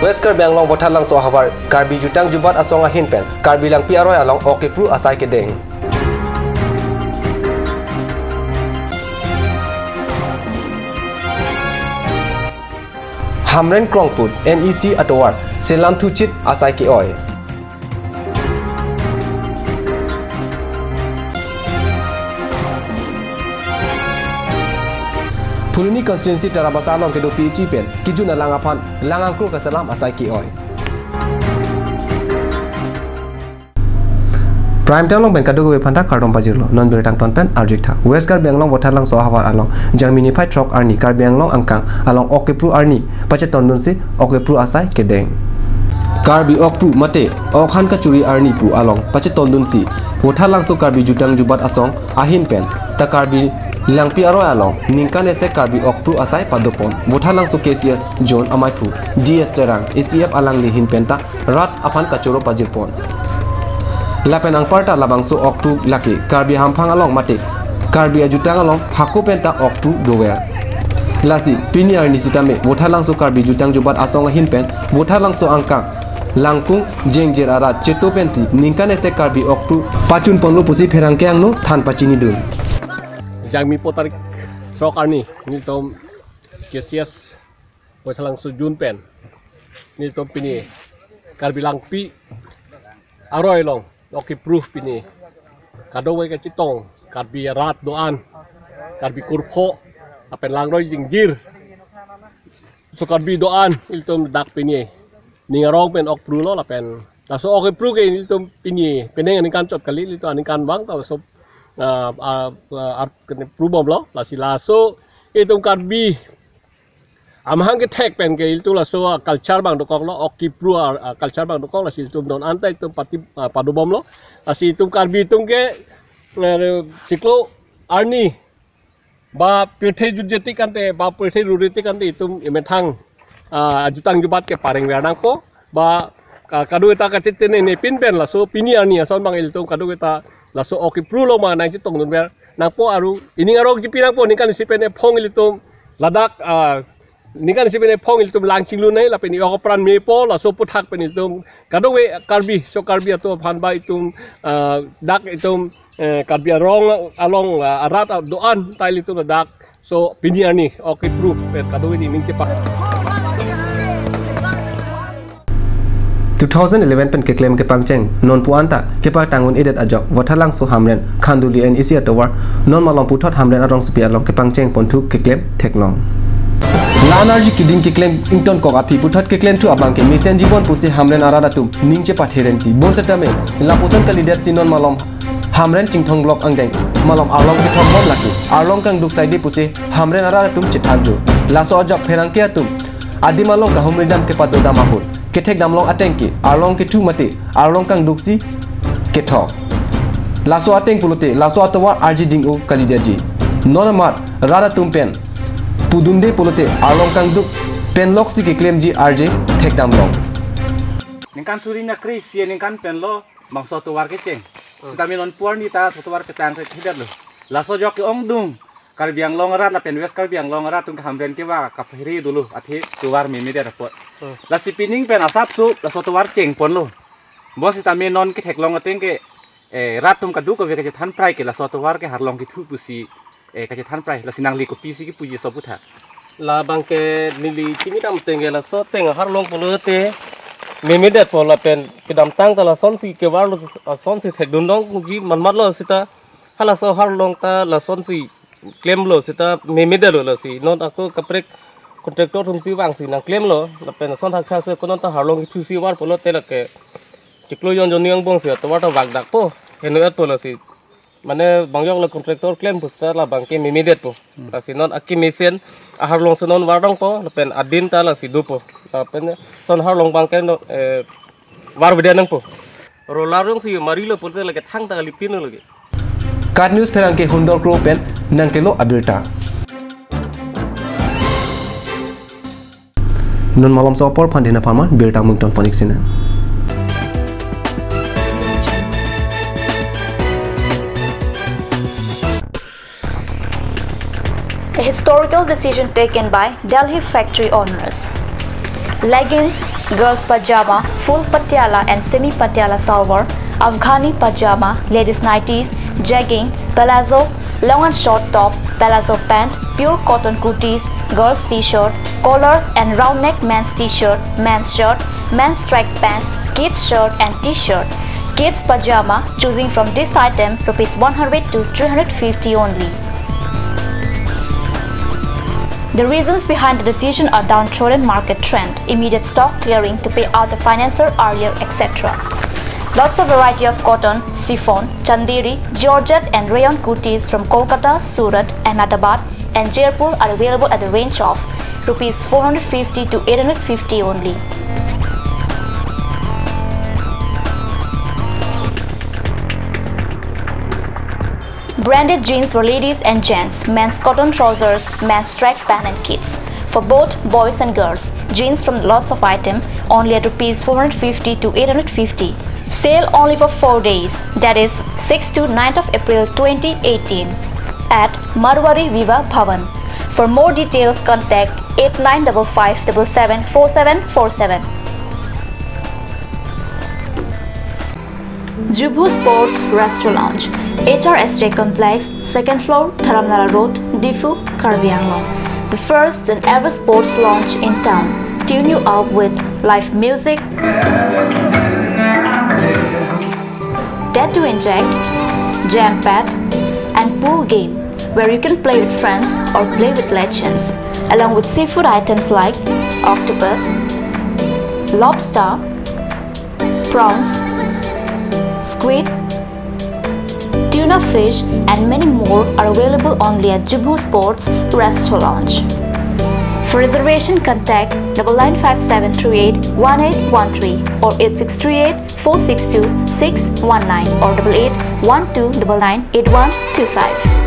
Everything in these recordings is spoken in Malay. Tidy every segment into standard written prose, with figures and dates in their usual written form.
West Karbi Anglong Votat lang so habar Karbi jutang jubat asong ahin pen Karbi lang pi aroy along oke pru asai kedeng. Hamren Krongput NEC atowar selam thuchit asai ki oi. Puluni constituency Tarabasa long kedo PG pen kijuna langapan langangkru kasalam asai ki oi. Prime time long ben kadu go phanta kardom pajirlo non beretang ton pen arjik tha West Karbi Anglong Votat lang so habar along Germany fight truck arni Karbi Anglong angkang along okepru arni pache tondon si okepru asai kedeng. Karbi okpru mate okhan ka churi arni pu along pache tondon si Votat lang so Karbi jutang jubat asong ahin pen ta Karbi Langpi aroy along ningkan ese Karbi okpru asai padopon Votat lang so KCS John amaipu DS terang ACF alang lihin penta rat apan kachoro pajirpon Lapen ang parta labang so okpru laki Karbi hampang along mate Karbi ajutang along haku penta okpru dower lasi pini arni sitame Votat lang so Karbi jutang jubat asong ahin pen Votat lang so angkang langkung jengjer arat cheto pensi ningkan ese Karbi okpru pachun ponlo pusi pherang ke angno than pachini dun Jangmi potarik trok arni niltom KCS Votat lang so Jun pen niltom pini Karbi lang pi aroy long oke proof pini kadowe ka chitong Karbi rat doan Karbi kurpho apen lang roy jingjir so Karbi doan iltom dak pini ningarong pen ok pru lo lapen so oke pru ke iltom pini peneng aning kan chot kali ilto aning kan bang ta so prubom lo lasi laso itum Karbi amhang ke tek pen ke iltu laso culture bang dokok lo oki pru culture bang dokok lasi itum don antai itum pati padubom lo lasi itum Karbi itum ke ciklo arni ba pirthe jujeti kante ba pirthe ruriti kante itum imethang ajutang jubat ke pareng wernang ko ba kadu eta kacitene ne pin pen laso pini arni ason bang iltum kadu eta laso oki pru lo ma nang chitong nun ber nangpo aru ini ngarok jipinang po nikan sipene phong ilitum ladak nikan sipene phong ilitum langching lu nai lapeni okopran me po laso puthak pen ilitum kadowe Karbi so Karbi ato phanba itum dak itum Karbi rong along arat doan tail itu dak so pini ani oki pru kadowe ni ning cepak 2011 pen ke claim ke pangcheng non puanta ke pa tangun edet ajok Votat lang so hamren khanduli NEC atowar non malong puthot hamren arong sepi along ke pangcheng pontu ke claim theklong lanarji kiding ke claim ington ko api puthot ke claim tu abang ke mission jibon pusi hamren arada tum ningche patherenti bonsetame lapoton ka leader sinon malom hamren tingthong block angdeng malom arlong ke thom bom laki arlong kang duk side pusi hamren arada tum chithanjo laso ajok pherang ke atum adi malong ka humridam ke padoda mahul ketek damlong atengki arlong ke tu mate arlong kang duksi ketok laso ateng pulote laso atowar arji dingu kalidiaji nonamat rara tumpen pudunde pulote arlong kang duk penlok si ke claim ji arje tek damlong ningkan surina kris ye ningkan penlo bangso towar ke ceng sedami non puarni ta towar ke tang hidat lo laso jok ke ongdung Karbi Anglong rat lapen West Karbi Anglong rat tung hamren ke wa kaphiri dulu athi towar mimi dia dapat la sipining pen asap su la soto war ceng pon lo bos itame non ke theklong ateng ke rat tum kadu ko ke than prai ke la soto war ke harlong ki thu pusi ke than prai la sinang li ko pisi ki puji sobutha la bang ke nili chimi dam tenge la so teng harlong polote meme det po la pen ke dam tang ta la son si ke war lo son si thek dun dong gi manmat lo sita hala so harlong ta la son si claim lo sita meme det lo si non ako kaprek kontraktor thum si wang si nang claim lo la pen son thak khase konon ta harlong thu si war polo te la ke chiklo yon joniang bong si to war ta wak dak po henu at polo si mane bangyok la kontraktor claim pusta la bangke mimidet po la si non aki mesen a harlong sonon warong po la pen adin ta la si du po la pen son harlong bangke no war bede nang po rolarong si mari lo polte la ke thang ta lipin lo ge Card News perang ke Hundor Group pen nangkelo abirta non malam sopor pandina pharma birta mungton poniksina A historical decision taken by Delhi factory owners. leggings, girls pajama, full patiala and semi patiala salwar, Afghani pajama, ladies nighties, jegging, palazzo, long and short top, palazzo pant, pure cotton kurtis, girls t-shirt, collar and round neck men's t-shirt, men's shirt, men's track pant, kids shirt and t-shirt, kids pajama, choosing from this item rupees 100 to 350 only. The reasons behind the decision are downtrodden market trend, immediate stock clearing to pay out the financier earlier, etc. Lots of variety of cotton, chiffon, chanderi, georgette and rayon kurtis from Kolkata, Surat, Ahmedabad and Jaipur are available at the range of rupees 450 to 850 only. Branded jeans for ladies and gents, men's cotton trousers, men's track pant and kids. For both boys and girls, jeans from lots of item only at rupees 450 to 850. Sale only for 4 days, that is 6 to 9th of April 2018 at Marwari Viva Bhavan. For more details, contact 8955774747. Jubu Sports Restaurant Lounge, HRSJ Complex, 2nd floor, Dharamnala Road, Difu, Karbi Anglong. The first and ever sports lounge in town. Tune you up with live music, Dead to Inject, Jam Pad, and pool game where you can play with friends or play with legends, along with seafood items like octopus, lobster, prawns, squid, tuna fish and many more are available only at Jubu Sports Restaurant Lounge. For reservation, contact 9957381813 or 8638462619 or 8812998125.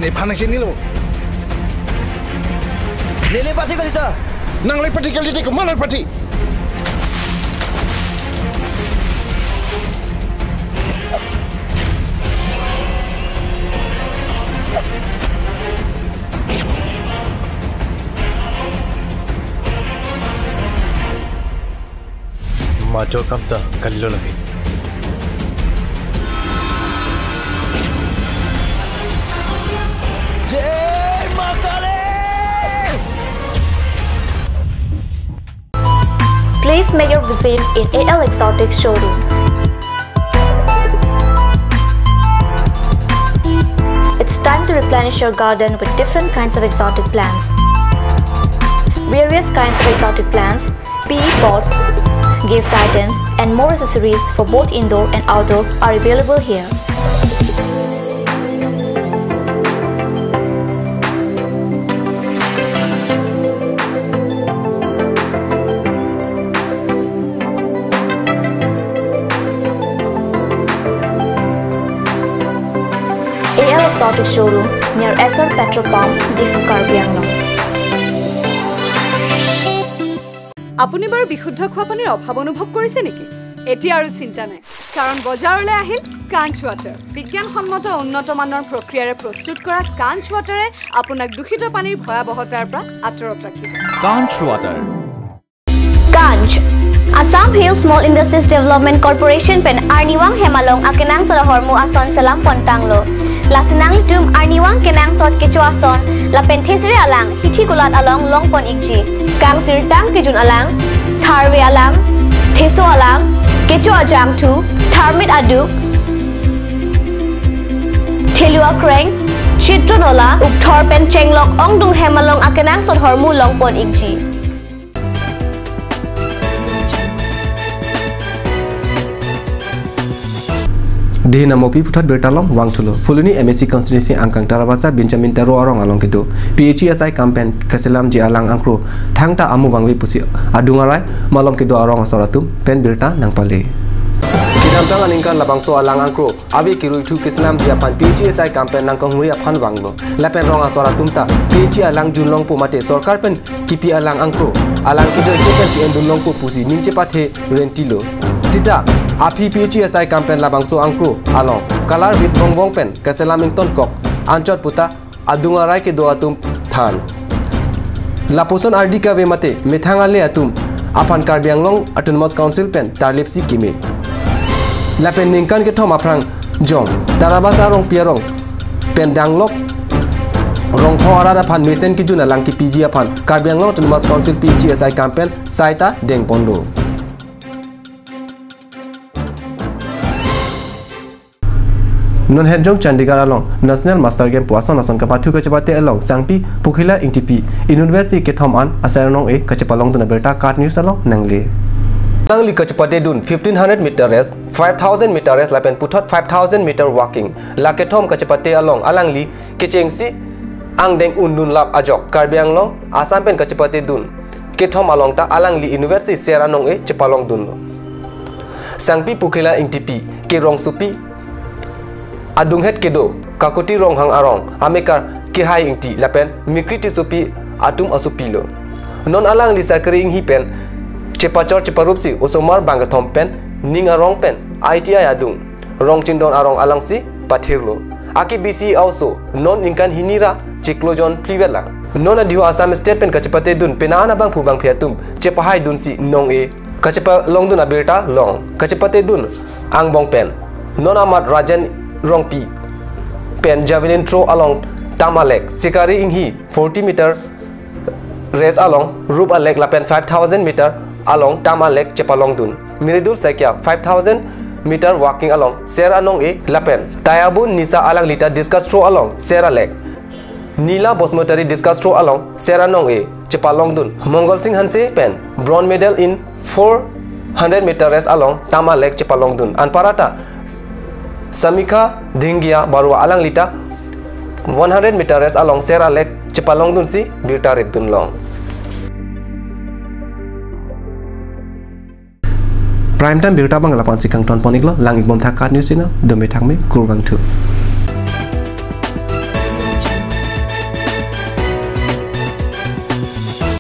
Te panas ini lo. Lele parti kali sah. Nang lagi parti kali ini kemana parti? Majo kamta kalilo lagi. Jai Makale! Please make your visit in AL Exotics showroom. It's time to replenish your garden with different kinds of exotic plants. Various kinds of exotic plants, PE pots, gift items, and more accessories for both indoor and outdoor are available here. AL Exotic Showroom near Esser Petrol Pump, Diffu Karbi Anglong. আপুনি বাৰু বিশুদ্ধ খোৱা পানীৰ অভাৱ অনুভৱ কৰিছে নেকি? এতিয়া আৰু চিন্তা নাই, কাৰণ বজাৰলৈ আহিল কাঞ্চ ৱাটাৰ। বিজ্ঞানসন্মত উন্নত মানৰ প্ৰক্ৰিয়াৰে প্ৰস্তুত কৰা কাঞ্চ ৱাটাৰে আপোনাক দূষিত পানীৰ ভয়াৱহতাৰ পৰা আঁতৰত ৰাখিব। কাঞ্চ water. Kanch, Assam Hill Small Industries Development Corporation pen Arniwang Hemalong akenang sa hormu ason salam pontanglo. Lasinang litum Arniwang kenang sot kecu ason la penthesire alang hithi gulat along longpon ikji. Kang tirtang kijun alang, tharwe alang, theso alang, kecu ajam tu, tharmit aduk, thelua kreng, chitronola, ukthor pen chenglok ongdung Hemalong akenang sot hormu longpon ikji. Di namopi putat bertalong wang tulo. Fuluni MSc Constituency angkang tarabasa Benjamin Taro orang along gitu. PHSI campaign keselam ji alang angkro. Thang ta amu wangwi pusi adungarai malom kedo orang asoratum pen berta nang pale. Jidam tangan ingkan labang so alang angkro. Abi kirui tu keselam ji apan PHSI campaign nang konghuri apan wanglo. Lapen rong asoratum ta PH alang junlong pu mate sorkar pen kipi alang angkro. Alang kedo ikepen ji endunlong pu pusi nince pathe rentilo. Sita api PHSI campaign labang so angkro along kalar bit bongwong pen keselaming ton kok anchot puta adungarai ke do atum than laposon ardika ve mate methangale atum apan Karbi Anglong Autonomous Council pen tarlepsi kime lapen ningkan ke thom aprang jong tarabasa rong pierong pen danglok rong phora da phan mesen ki juna langki PG apan Karbi Anglong Autonomous Council PHSI campaign saita deng pondo non hedjong Chandigarh along National Master Game puason ason kapathu kachapate along Sangpi Pukhila Ingtipi University ke thom an asaranong e kachapalong tuna berta card news along nangle nangli kachapate dun 1500 meter race 5000 meter race lapen puthot 5000 meter walking la ke thom kachapate along alangli kechengsi angdeng undun lap ajok Karbi Anglong Assam pen kachapate dun ke thom along ta alangli University seranong e chapalong dun Sangpi Pukhila Ingtipi ke rong supi adung het kedo kakuti rong hang arong amekar ki hai ingti lapen mikriti supi atum asupilo non alang li sakring hi pen chepachor cheparupsi osomar bangathom pen ning arong pen ITI adung rong chindon arong alangsi pathirlo aki BC also non ingkan hinira chiklojon plivela non adiho Assam state pen kachapate dun penana bang phubang phiatum chepahai dun si nong e kachapa long dun abirta long kachapate dun angbong pen non amat rajan rong pi pen javelin throw along Tamalek Sikari inghi 40 meter race along Rup Alek lapen 5000 meter along Tamalek Chepalong dun Miridul Sakya 5000 meter walking along Seranong e lapen Tayabun Nisa alang lita discus throw along Seralek Nila Bosmotari discus throw along Seranong e Chepalong dun Mongol Singh Hanse pen bronze medal in 400 meter race along Tamalek Chepalong dun Anparata Samika Dhingia Barua alang lita 100 meter race along Seralek Chepalong dun si birta red dun long prime time birta bang lapan sikang ton poniklo langik bom thak kat news ina dome thakme kurbang thu